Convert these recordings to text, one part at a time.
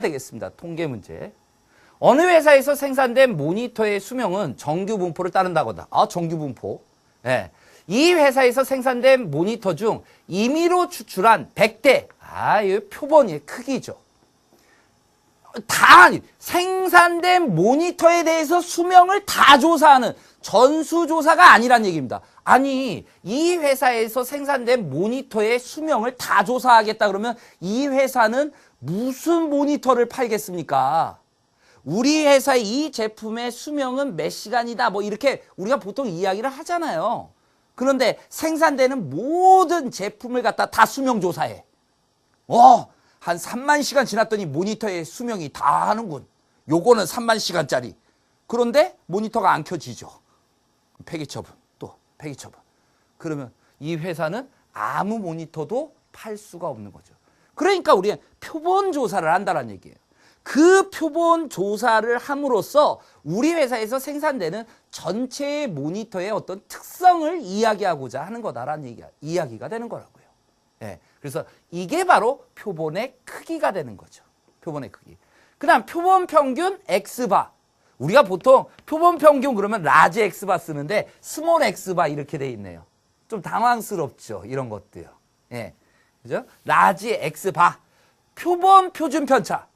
되겠습니다. 통계 문제. 어느 회사에서 생산된 모니터의 수명은 정규 분포를 따른다거나. 정규 분포. 예. 이 회사에서 생산된 모니터 중 임의로 추출한 100대. 이 표본의 크기죠. 다 생산된 모니터에 대해서 수명을 다 조사하는 전수조사가 아니란 얘기입니다. 아니, 이 회사에서 생산된 모니터의 수명을 다 조사하겠다 그러면 이 회사는 무슨 모니터를 팔겠습니까? 우리 회사의 이 제품의 수명은 몇 시간이다 뭐 이렇게 우리가 보통 이야기를 하잖아요. 그런데 생산되는 모든 제품을 갖다 다 수명 조사해. 한 3만 시간 지났더니 모니터의 수명이 다 하는군. 요거는 3만 시간짜리. 그런데 모니터가 안 켜지죠. 폐기 처분. 또 폐기 처분. 그러면 이 회사는 아무 모니터도 팔 수가 없는 거죠. 그러니까 우리는 표본 조사를 한다는 얘기예요. 그 표본 조사를 함으로써 우리 회사에서 생산되는 전체의 모니터의 어떤 특성을 이야기하고자 하는 거다라는 이야기가 되는 거라고요. 예, 그래서 이게 바로 표본의 크기가 되는 거죠. 표본의 크기. 그 다음 표본 평균 X바. 우리가 보통 표본 평균 그러면 라지 X바 쓰는데 스몰 X바 이렇게 돼 있네요. 좀 당황스럽죠. 이런 것도요. 예, 그죠? 라지 X바. 표본 표준 편차.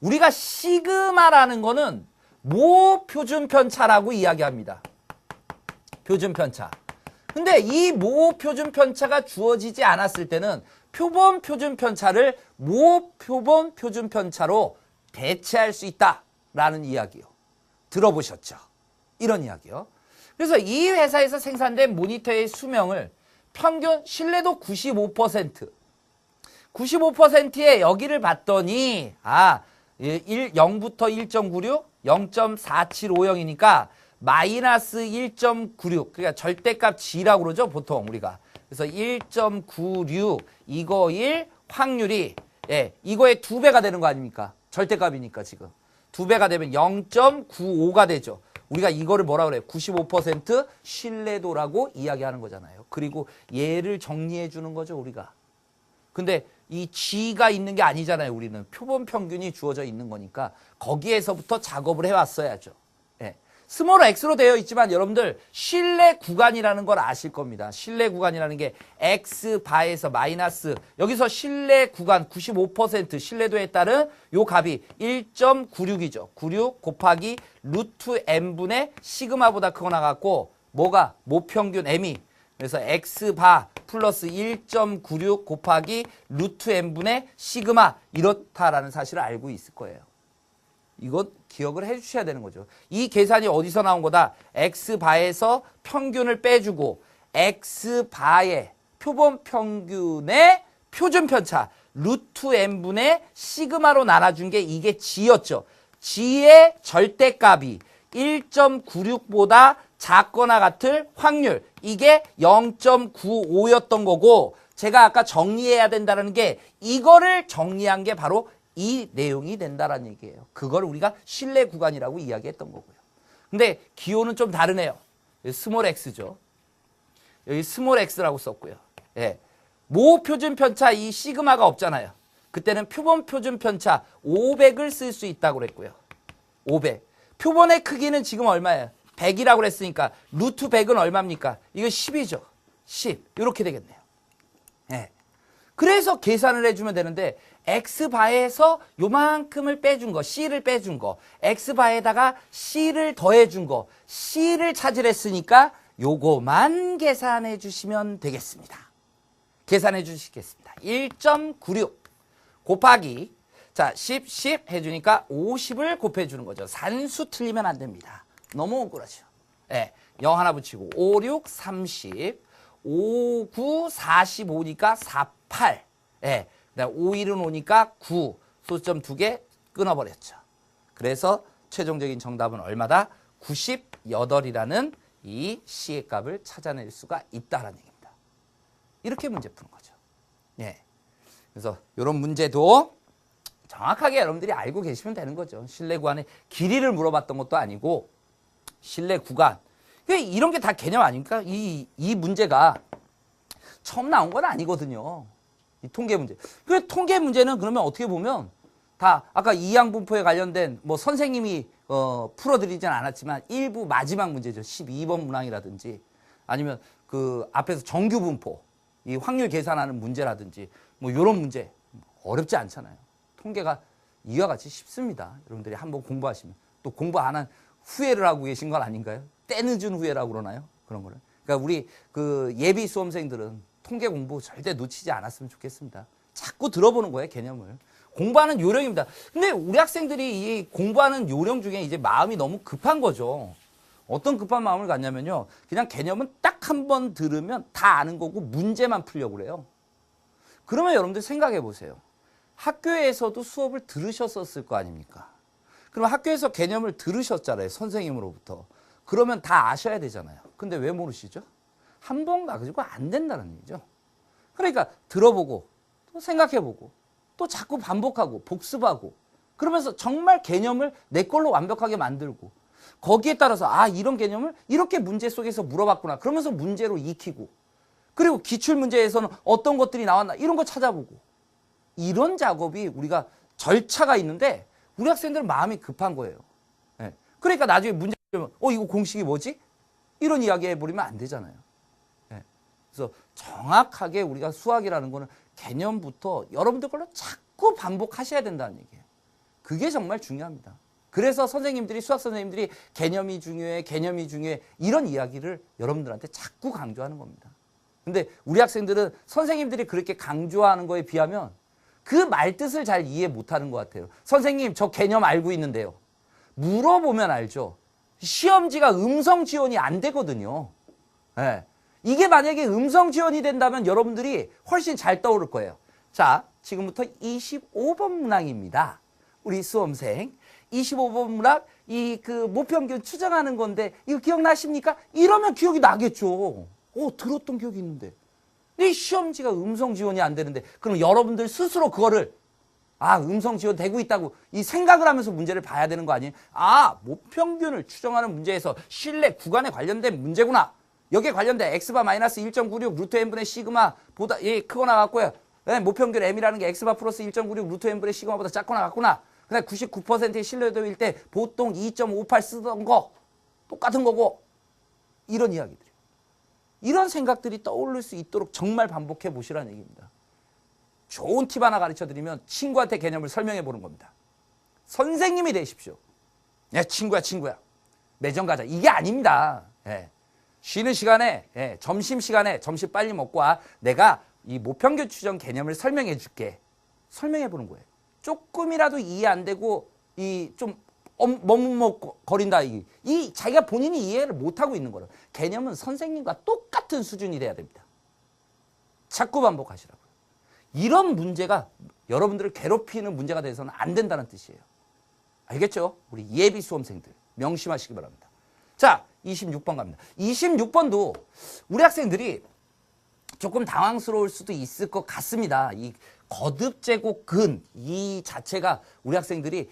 우리가 시그마라는 거는 모 표준 편차라고 이야기합니다. 표준 편차. 근데 이 모 표준 편차가 주어지지 않았을 때는 표본 표준 편차를 모 표본 표준 편차로 대체할 수 있다라는 이야기요. 들어보셨죠? 이런 이야기요. 그래서 이 회사에서 생산된 모니터의 수명을 평균 신뢰도 95%. 95%의 여기를 봤더니 0부터 1.96, 0.4750이니까 마이너스 1.96, 그러니까 절대값 G라고 그러죠, 보통 우리가. 그래서 1.96, 이거 1, 확률이, 이거의 2배가 되는 거 아닙니까? 절대값이니까 지금. 2배가 되면 0.95가 되죠. 우리가 이거를 뭐라 그래요? 95% 신뢰도라고 이야기하는 거잖아요. 그리고 얘를 정리해 주는 거죠, 우리가. 근데 이 G가 있는 게 아니잖아요, 우리는. 표본 평균이 주어져 있는 거니까 거기에서부터 작업을 해왔어야죠. 스몰 x로 되어 있지만 여러분들 신뢰 구간이라는 걸 아실 겁니다. 신뢰 구간이라는 게 x바에서 마이너스, 여기서 신뢰 구간 95% 신뢰도에 따른 요 값이 1.96이죠. 96 곱하기 루트 m분의 시그마보다 크거 나갔고 뭐가? 모평균 m이. 그래서 x바 플러스 1.96 곱하기 루트 m분의 시그마, 이렇다라는 사실을 알고 있을 거예요. 이것 기억을 해 주셔야 되는 거죠. 이 계산이 어디서 나온 거다? x바에서 평균을 빼주고 x바의 표본 평균의 표준 편차 루트 m분의 시그마로 나눠준 게 이게 g였죠. g의 절대값이 1.96보다 작거나 같을 확률, 이게 0.95였던 거고, 제가 아까 정리해야 된다는 게 이거를 정리한 게 바로 이 내용이 된다라는 얘기예요. 그걸 우리가 신뢰 구간이라고 이야기했던 거고요. 근데 기호는 좀 다르네요. 스몰 x죠. 여기 스몰 x라고 썼고요. 모 표준 편차 이 시그마가 없잖아요. 그때는 표본 표준 편차 500을 쓸 수 있다고 그랬고요. 500. 표본의 크기는 지금 얼마예요? 100이라고 그랬으니까 루트 100은 얼마입니까? 이거 10이죠. 10. 이렇게 되겠네요. 그래서 계산을 해주면 되는데 x바에서 요만큼을 빼준 거, c를 빼준 거, x바에다가 c를 더해준 거, c를 차지했으니까 요거만 계산해 주시면 되겠습니다. 계산해 주시겠습니다. 1.96 곱하기 10 해주니까 50을 곱해주는 거죠. 산수 틀리면 안 됩니다. 너무 억울하죠. 0 하나 붙이고 5, 6, 30, 5, 9, 45니까 48. 5, 1은 5니까 9. 소수점 2개 끊어버렸죠. 그래서 최종적인 정답은 얼마다? 98이라는 이 C의 값을 찾아낼 수가 있다라는 얘기입니다. 이렇게 문제 푸는 거죠. 그래서 이런 문제도 정확하게 여러분들이 알고 계시면 되는 거죠. 신뢰 구간의 길이를 물어봤던 것도 아니고 신뢰 구간. 이런 게 다 개념 아닙니까? 이 문제가 처음 나온 건 아니거든요. 이 통계 문제. 그 통계 문제는 그러면 어떻게 보면 다 아까 이항분포에 관련된 뭐 선생님이 풀어드리진 않았지만 일부 마지막 문제죠. 12번 문항이라든지 아니면 그 앞에서 정규분포 이 확률 계산하는 문제라든지 뭐 이런 문제 어렵지 않잖아요. 통계가 이와 같이 쉽습니다. 여러분들이 한번 공부하시면 또 공부 안 한 후회를 하고 계신 건 아닌가요? 때늦은 후회라고 그러나요? 그런 거를. 그러니까 우리 그 예비 수험생들은 통계 공부 절대 놓치지 않았으면 좋겠습니다. 자꾸 들어보는 거예요, 개념을. 공부하는 요령입니다. 근데 우리 학생들이 이 공부하는 요령 중에 이제 마음이 너무 급한 거죠. 어떤 급한 마음을 갖냐면요. 그냥 개념은 딱 한 번 들으면 다 아는 거고 문제만 풀려고 그래요. 그러면 여러분들 생각해 보세요. 학교에서도 수업을 들으셨었을 거 아닙니까? 그럼 학교에서 개념을 들으셨잖아요. 선생님으로부터. 그러면 다 아셔야 되잖아요. 근데 왜 모르시죠? 한 번 가지고 안 된다는 얘기죠. 그러니까 들어보고 또 생각해보고 또 자꾸 반복하고 복습하고 그러면서 정말 개념을 내 걸로 완벽하게 만들고 거기에 따라서 아 이런 개념을 이렇게 문제 속에서 물어봤구나. 그러면서 문제로 익히고 그리고 기출문제에서는 어떤 것들이 나왔나 이런 거 찾아보고 이런 작업이 우리가 절차가 있는데 우리 학생들은 마음이 급한 거예요. 네. 그러니까 나중에 문제 되면 이거 공식이 뭐지? 이런 이야기 해버리면 안 되잖아요. 네. 그래서 정확하게 우리가 수학이라는 거는 개념부터 여러분들 걸로 자꾸 반복하셔야 된다는 얘기예요. 그게 정말 중요합니다. 그래서 선생님들이 수학 선생님들이 개념이 중요해 이런 이야기를 여러분들한테 자꾸 강조하는 겁니다. 근데 우리 학생들은 선생님들이 그렇게 강조하는 거에 비하면 그 말뜻을 잘 이해 못하는 것 같아요. 선생님 저 개념 알고 있는데요. 물어보면 알죠. 시험지가 음성 지원이 안 되거든요. 네. 이게 만약에 음성 지원이 된다면 여러분들이 훨씬 잘 떠오를 거예요. 자, 지금부터 25번 문항입니다. 우리 수험생 25번 문항 이 그 모평균 추정하는 건데 이거 기억나십니까? 이러면 기억이 나겠죠. 들었던 기억이 있는데. 이 시험지가 음성 지원이 안 되는데 그럼 여러분들 스스로 그거를 음성 지원 되고 있다고 이 생각을 하면서 문제를 봐야 되는 거 아니에요? 모평균을 추정하는 문제에서 실내 구간에 관련된 문제구나. 여기에 관련된 x바 마이너스 1.96 루트 n분의 시그마보다 크거나 같고요. 네, 모평균 m이라는 게 x바 플러스 1.96 루트 n분의 시그마보다 작거나 같구나. 그다음에 99%의 신뢰도일 때 보통 2.58 쓰던 거 똑같은 거고 이런 이야기들이에요. 이런 생각들이 떠오를 수 있도록 정말 반복해 보시라는 얘기입니다. 좋은 팁 하나 가르쳐드리면 친구한테 개념을 설명해 보는 겁니다. 선생님이 되십시오. 야, 친구야. 매점 가자. 이게 아닙니다. 쉬는 시간에, 점심시간에 점심 빨리 먹고 와. 내가 이 모평균 추정 개념을 설명해 줄게. 설명해 보는 거예요. 조금이라도 이해 안 되고 좀 머뭇거린다. 이 자기가 본인이 이해를 못하고 있는 거예요. 개념은 선생님과 똑같은 수준이 돼야 됩니다. 자꾸 반복하시라고요. 이런 문제가 여러분들을 괴롭히는 문제가 돼서는 안 된다는 뜻이에요. 알겠죠? 우리 예비 수험생들 명심하시기 바랍니다. 자, 26번 갑니다. 26번도 우리 학생들이 조금 당황스러울 수도 있을 것 같습니다. 이 거듭 제곱 근 이 자체가 우리 학생들이